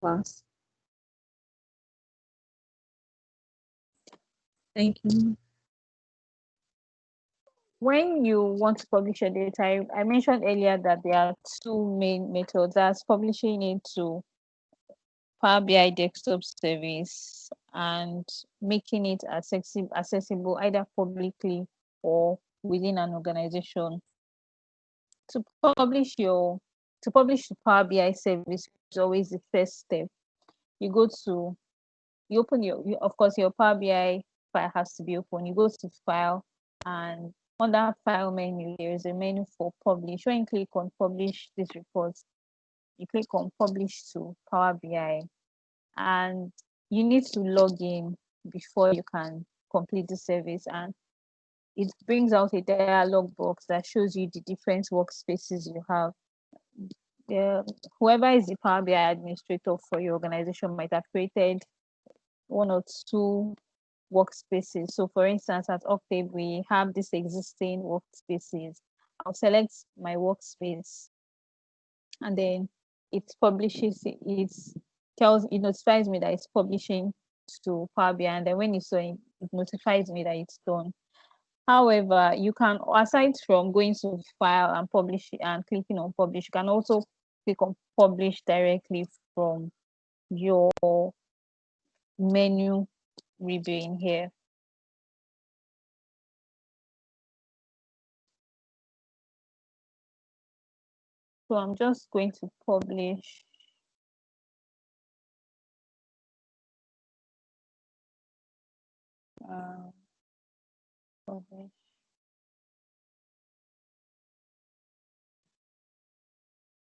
class. Thank you. When you want to publish your data, I mentioned earlier that there are two main methods. That's publishing it to Power BI desktop service and making it accessible either publicly or within an organization. To publish your to publish the Power BI service is always the first step. You go to you open of course your Power BI file has to be open. You go to file, and under file menu there is a menu for publish. When you click on publish this report, you click on publish to Power BI, and you need to log in before you can complete the service, and it brings out a dialog box that shows you the different workspaces you have. Whoever is the Power BI administrator for your organization might have created one or two workspaces. So for instance, at Octave, we have this existing workspaces. I'll select my workspace, and then it notifies me that it's publishing to Power BI, and then when it's done, it notifies me that it's done. However, you can, aside from going to file and publish and clicking on publish, you can also click on publish directly from your menu reviewing here. So I'm just going to publish. Uh, publish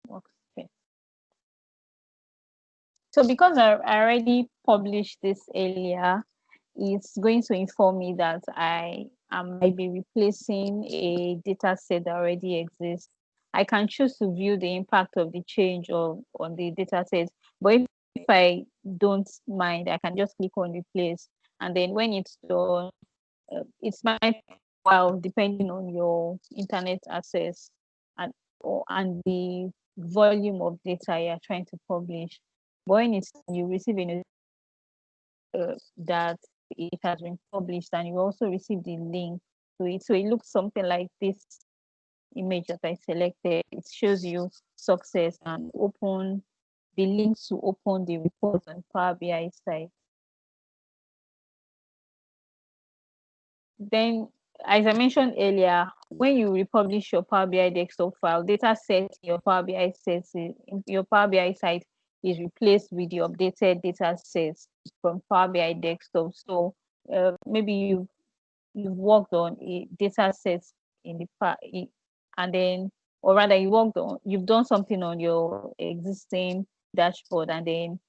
workspace. So because I already published this earlier, it's going to inform me that I might be replacing a data set that already exists. I can choose to view the impact of the change on the data set, but if I don't mind, I can just click on replace, and then when it's done, it might take a while depending on your internet access and the volume of data you're trying to publish. But when it's you receive a that it has been published, and you also receive the link to it. So it looks something like this image that I selected. It shows you success and open the link to open the report on Power BI site. Then, as I mentioned earlier, when you republish your Power BI desktop file, data set in your Power BI sets in your Power BI site is replaced with the updated data sets from Power BI desktop. So maybe you've worked on a data set in the past, and then, or rather, you've done something on your existing dashboard, and then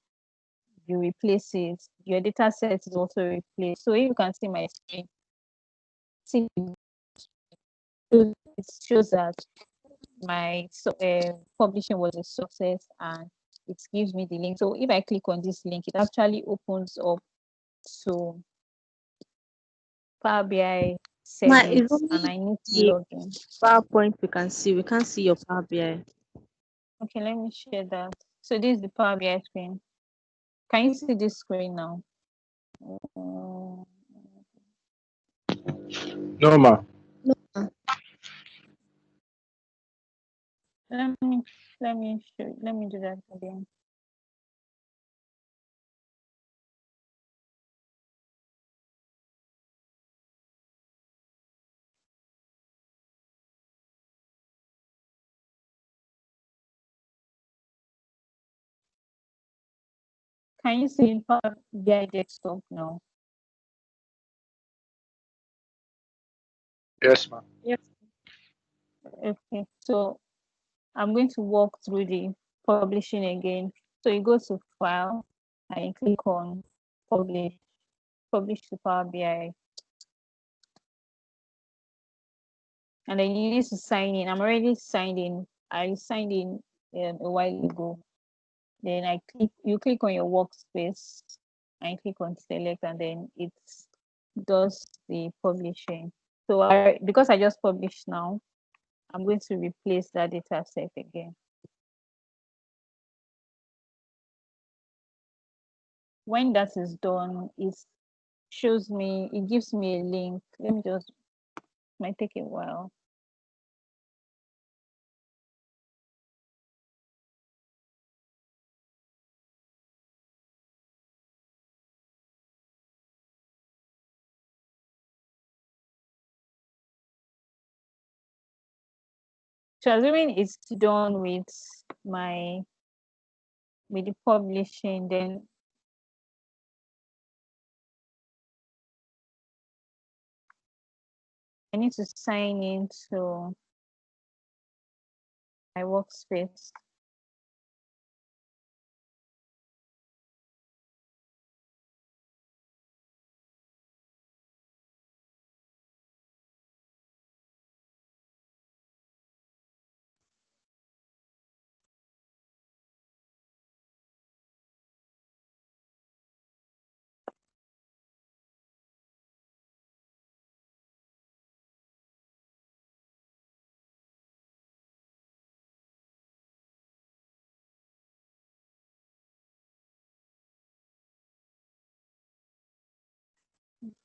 you replace it. Your data set is also replaced. So if you can see my screen, see it shows that my publishing was a success, and it gives me the link. So if I click on this link, it actually opens up to Power BI My it's service, and only I need to the log in. PowerPoint we can see. We can't see your Power BI. Okay, let me share that. So this is the Power BI screen. Can you see this screen now? Uh, No, ma. No. Ma. let me let me do that again. Can you see Power BI desktop now? Yes, ma. Yes. Okay, so I'm going to walk through the publishing again. So you go to file and you click on publish, publish to Power BI. And then you need to sign in. I'm already signed in. I signed in a while ago. Then you click on your workspace and click on select, and then it does the publishing. So because I just published now, I'm going to replace that data set again. when that is done, it shows me, it gives me a link. Let me just, might take a while. So assuming it's done my with the publishing, then I need to sign into my workspace.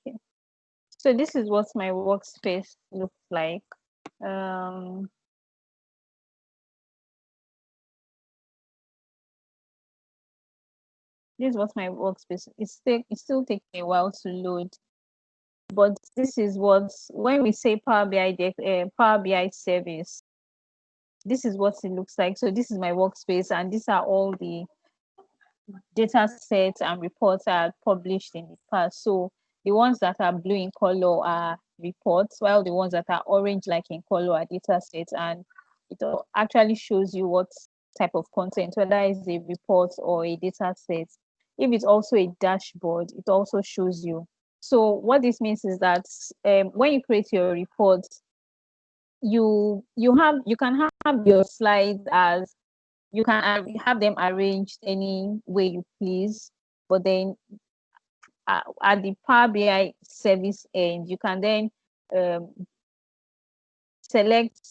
Okay. So this is what my workspace looks like. Um, this is what my workspace. It's still taking a while to load, but this is what, when we say Power BI service, this is what it looks like. So this is my workspace, and these are all the data sets and reports are published in the past. So the ones that are blue in color are reports, while the ones that are orange like in color are data sets. And it actually shows you what type of content, whether it's a report or a data set. If it's also a dashboard, it also shows you. So what this means is that when you create your report, you can have your slides as, you can have them arranged any way you please, but then at the Power BI service end, you can then um, select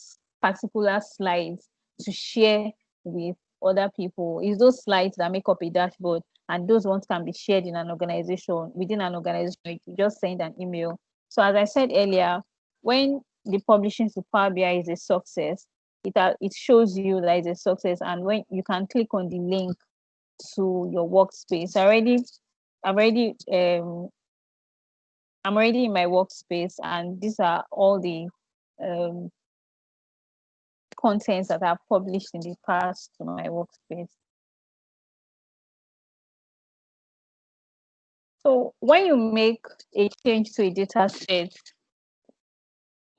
particular slides to share with other people. It's those slides that make up a dashboard, and those ones can be shared in an organization. Within an organization, you just send an email. So as I said earlier, when the publishing to Power BI is a success, it shows you that it's a success, and when you can click on the link to your workspace. I'm already I'm already in my workspace, and these are all the um, contents that I've published in the past to my workspace. So when you make a change to a data set,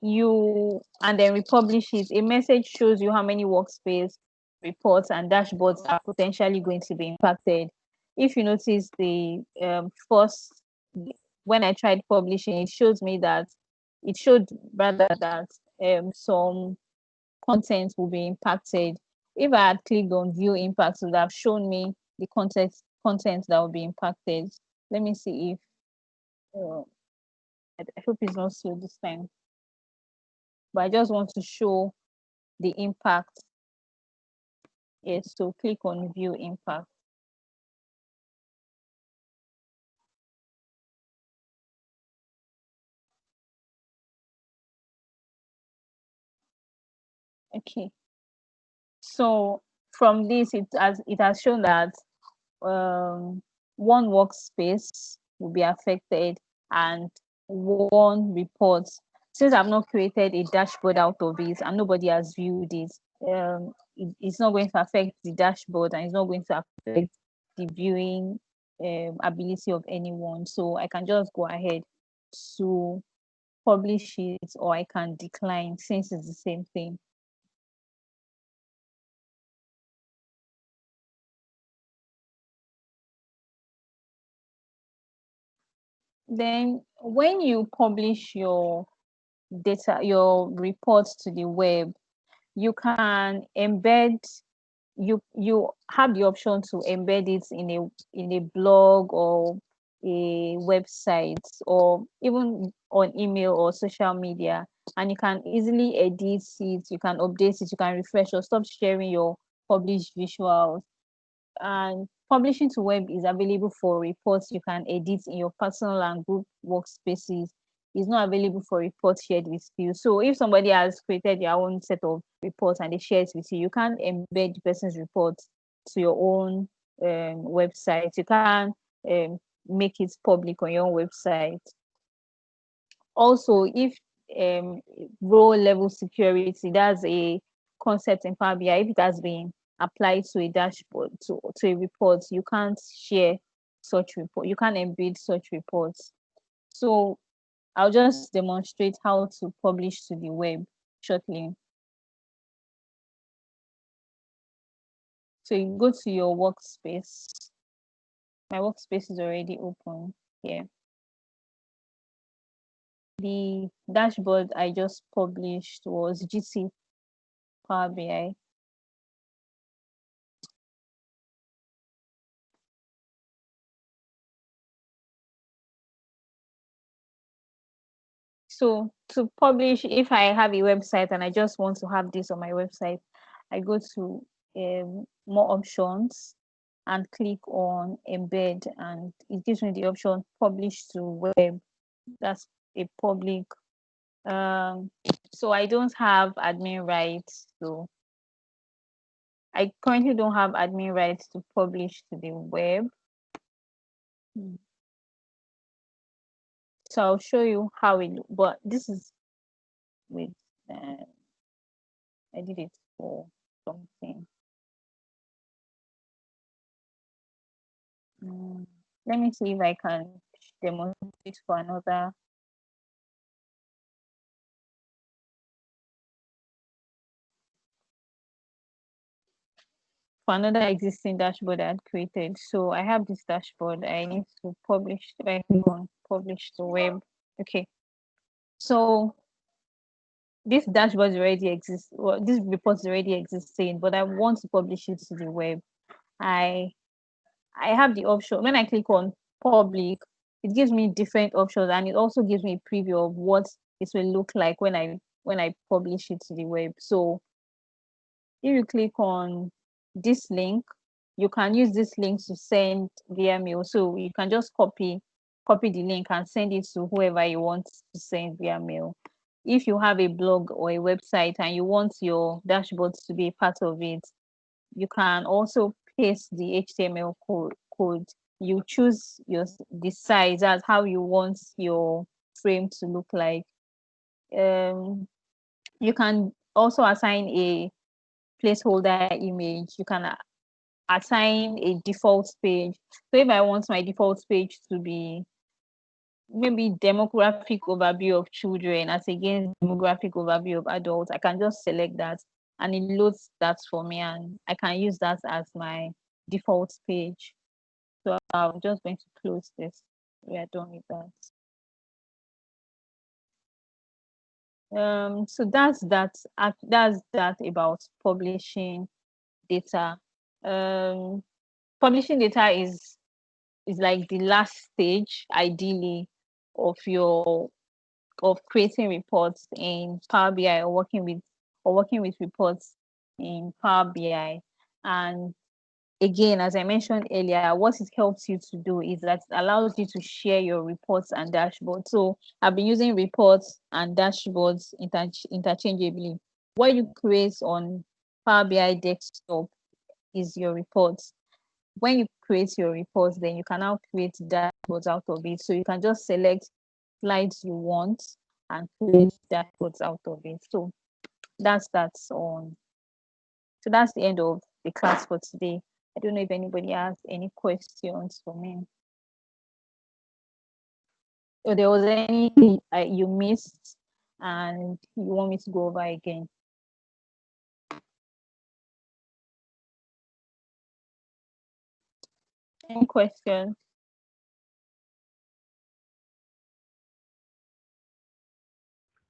you and then republish it, a message shows you how many workspace reports and dashboards are potentially going to be impacted. If you notice the first, when I tried publishing, it showed rather that some content will be impacted. If I had clicked on view impacts, it would have shown me the content that will be impacted. Let me see if I hope it's not slow this time. But I just want to show the impact. Yes, so click on view impact. Okay. So from this, it has shown that one workspace will be affected, and one report. Since I've not created a dashboard out of it and nobody has viewed it, it's not going to affect the dashboard, and it's not going to affect the viewing ability of anyone. So I can just go ahead to publish it, or I can decline, since it's the same thing. Then when you publish your data, your reports to the web, you can embed, you have the option to embed it in a blog or a website, or even on email or social media, and you can easily edit it, you can update it, you can refresh or stop sharing your published visuals. And Publishing to web is available for reports you can edit in your personal and group workspaces. It's not available for reports shared with you. So if somebody has created their own set of reports and they share it with you, you can't embed the person's reports to your own website. You can't um, make it public on your own website. Also, if um, row level security, that's a concept in Power BI. If it has been applied to a dashboard, to a report, you can't share such report. You can't embed such reports. So I'll just demonstrate how to publish to the web shortly. So you go to your workspace. My workspace is already open here. The dashboard I just published was GC Power BI. So to publish, if I have a website and I just want to have this on my website, I go to more options and click on embed, and it gives me the option publish to web. That's a public. So I don't have admin rights. So I currently don't have admin rights to publish to the web. So I'll show you how it. But this is with. I did it for something. Let me see if I can demonstrate for another existing dashboard I had created. So I have this dashboard. I need to publish. If I click on publish to web. Okay. So this dashboard already exists. Well, this report is already existing, but I want to publish it to the web. I I have the option. When I click on public, it gives me different options, and it also gives me a preview of what it will look like when I publish it to the web. So if you click on this link, you can use this link to send via mail. So you can just copy the link and send it to whoever you want to send via mail. If you have a blog or a website and you want your dashboards to be a part of it, you can also paste the HTML code. You choose the size as how you want your frame to look like. You can also assign a placeholder image. You can assign a default page. So if I want my default page to be maybe demographic overview of children as against demographic overview of adults, I can just select that and it loads that for me, and I can use that as my default page. So I'm just going to close this. We are done with that. So that's that about publishing data. Um, Publishing data is like the last stage, ideally, of your of creating reports in Power BI, or working with reports in Power BI. And again, as I mentioned earlier, what it helps you to do is that it allows you to share your reports and dashboards. So I've been using reports and dashboards interchangeably. What you create on Power BI desktop is your reports. When you create your reports, then you can now create dashboards out of it. So you can just select slides you want and create dashboards out of it. So that's on. So that's the end of the class for today. I don't know if anybody has any questions for me. Or there was anything you missed and you want me to go over again. Any questions?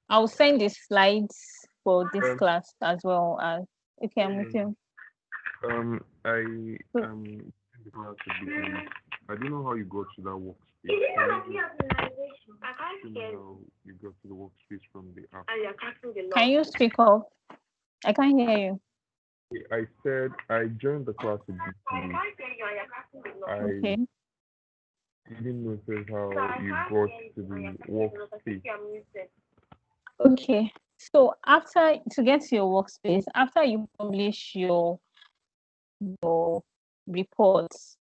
I'll send the slides for this class as well as okay, I'm with you. I because I don't know how you got to that workspace. Can you how you got to the workspace from the app? Can you speak up? I can't hear you. I said I joined the class a bit late. I Okay. didn't notice how you got to the workspace. Okay. So after to get to your workspace, after you publish your reports,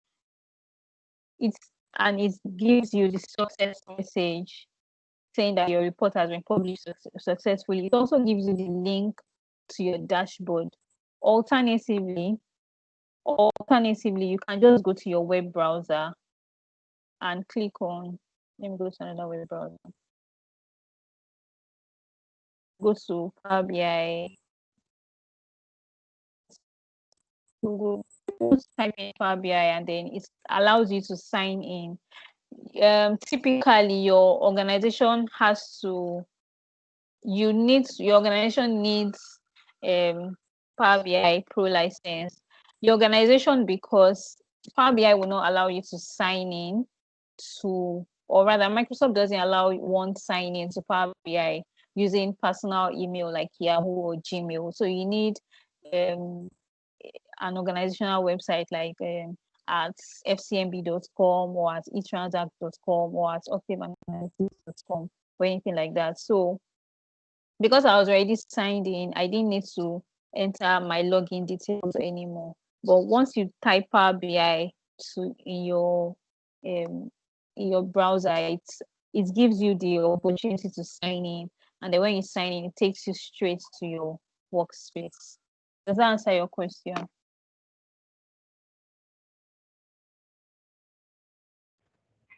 it's and it gives you the success message saying that your report has been published successfully. It also gives you the link to your dashboard. Alternatively, alternatively, you can just go to your web browser and click on. Let me go to another web browser. Go to Power BI, Google, just type in Power BI, and then it allows you to sign in. Typically, your organization has to your organization needs Power BI Pro license. Your organization, because Power BI will not allow you to sign in to, or rather, Microsoft doesn't allow one sign in to Power BI using personal email like Yahoo or Gmail. So you need um, an organizational website like at fcmb.com or at etransact.com or at octaveanalytics.com or anything like that. So because I was already signed in, I didn't need to enter my login details anymore. But once you type Power BI to um in your browser, it gives you the opportunity to sign in, and then when you sign in, it takes you straight to your workspace. Does that answer your question?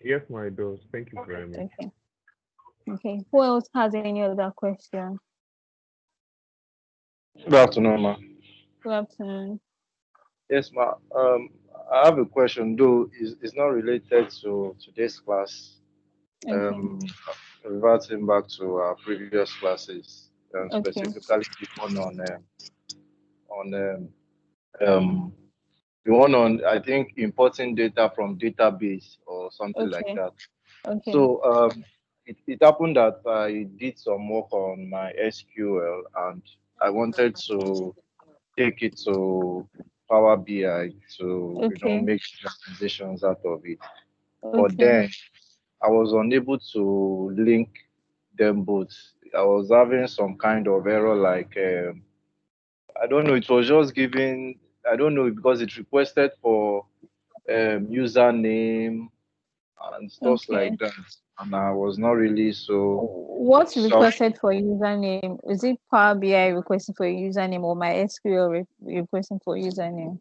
Yes, my does. Thank you very much. Okay. Okay. Who else has any other question? Good afternoon, ma. Good afternoon. Yes, ma. I have a question, though it's not related to today's class. Okay. Reverting back to our previous classes, Okay. specifically the one on um, the one on I think importing data from database or something like Okay. that. Okay. So it happened that I did some work on my SQL and I wanted to take it to Power BI to Okay. make visualizations out of it. But Okay. then I was unable to link them both. I was having some kind of error, like I don't know. It was just giving. I don't know because it requested for username and stuff Okay. like that, and I was not really so What's so. requested for username? Is it Power BI requesting for a username or my SQL requesting for username?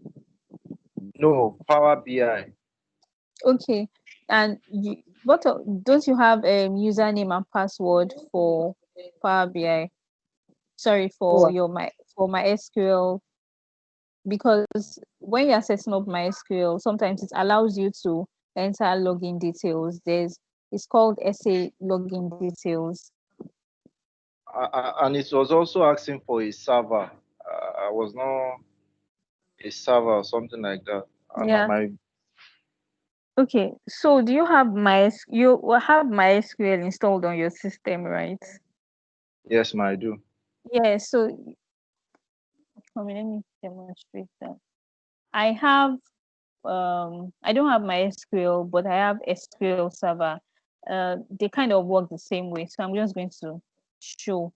No, Power BI. Okay. And don't you have a username and password for Power BI? Sorry, Oh, for my SQL, because when you're setting up MySQL, sometimes it allows you to enter login details. It's called SA login details. and it was also asking for a server. I was not a server or something like that. And Yeah. my Okay. So do you have you will have MySQL installed on your system, right? yes, my I do. Yeah. So let me demonstrate that. I have I don't have MySQL, but I have SQL Server. They kind of work the same way. So I'm just going to show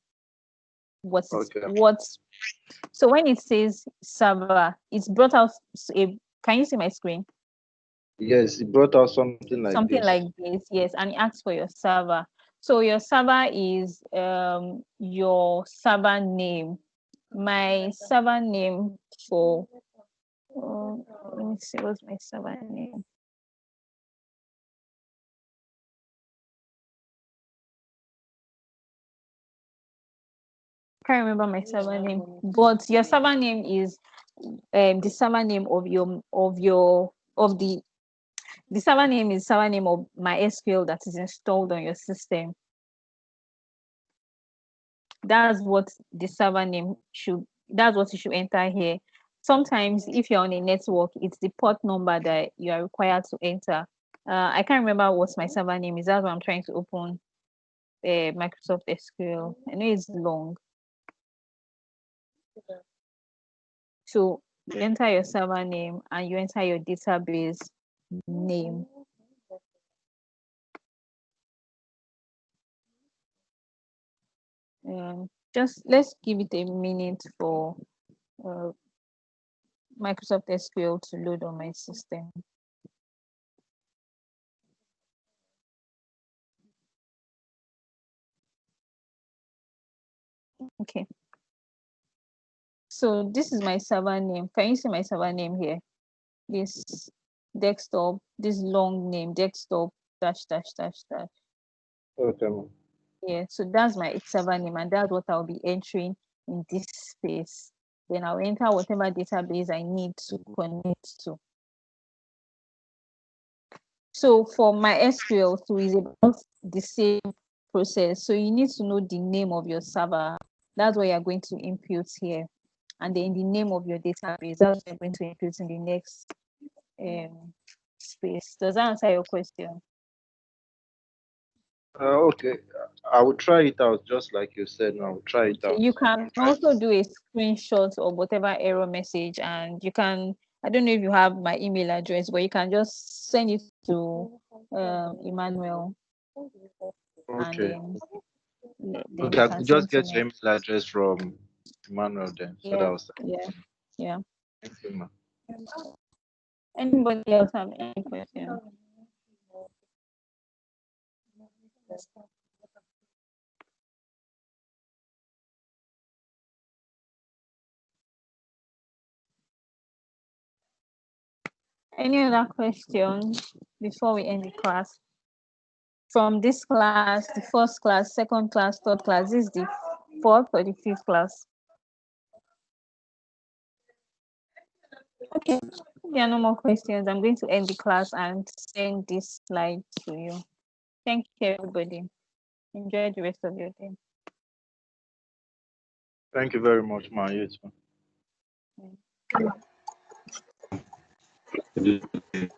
Okay. what's so when it says server, it's brought out a can you see my screen? Yes, it brought out something like Something this. like this, yes, and it asks for your server. So your server is your server name. My server name for let me see what's my server name. Can't remember my server name, but your server name is the server name of the server name is server name of MySQL that is installed on your system. That's what the server name should. That's what you should enter here. Sometimes, if you're on a network, it's the port number that you are required to enter. I can't remember what my server name is. That's why I'm trying to open Microsoft SQL. I know it's long. So you enter your server name and you enter your database name. Just let's give it a minute for uh, Microsoft SQL to load on my system. Okay. So this is my server name. Can you see my server name here? This desktop, this long name, desktop dash dash dash dash. Okay. Yeah, so that's my server name, and that's what I'll be entering in this space. Then I'll enter whatever database I need to connect to. So for my SQL too is about the same process. So you need to know the name of your server. That's what you're going to input here. And then the name of your database, that's what you're going to input in the next space. Does that answer your question? Okay. I will try it out just like you said. Now, I will try it out. You can also do a screenshot of whatever error message, and you can, I don't know if you have my email address, but you can just send it to Emmanuel, and Okay. then Okay, you I can could send just to get me. your email address from Emmanuel then. So that Yeah, was yeah, yeah. thank you, man. Anybody else have any questions? Any other questions before we end the class? From this class, the first class, second class, third class, this is the fourth or the fifth class? Okay. If there are no more questions, I'm going to end the class and send this slide to you. Thank you, everybody. Enjoy the rest of your day. Thank you very much, man. You too. Mm.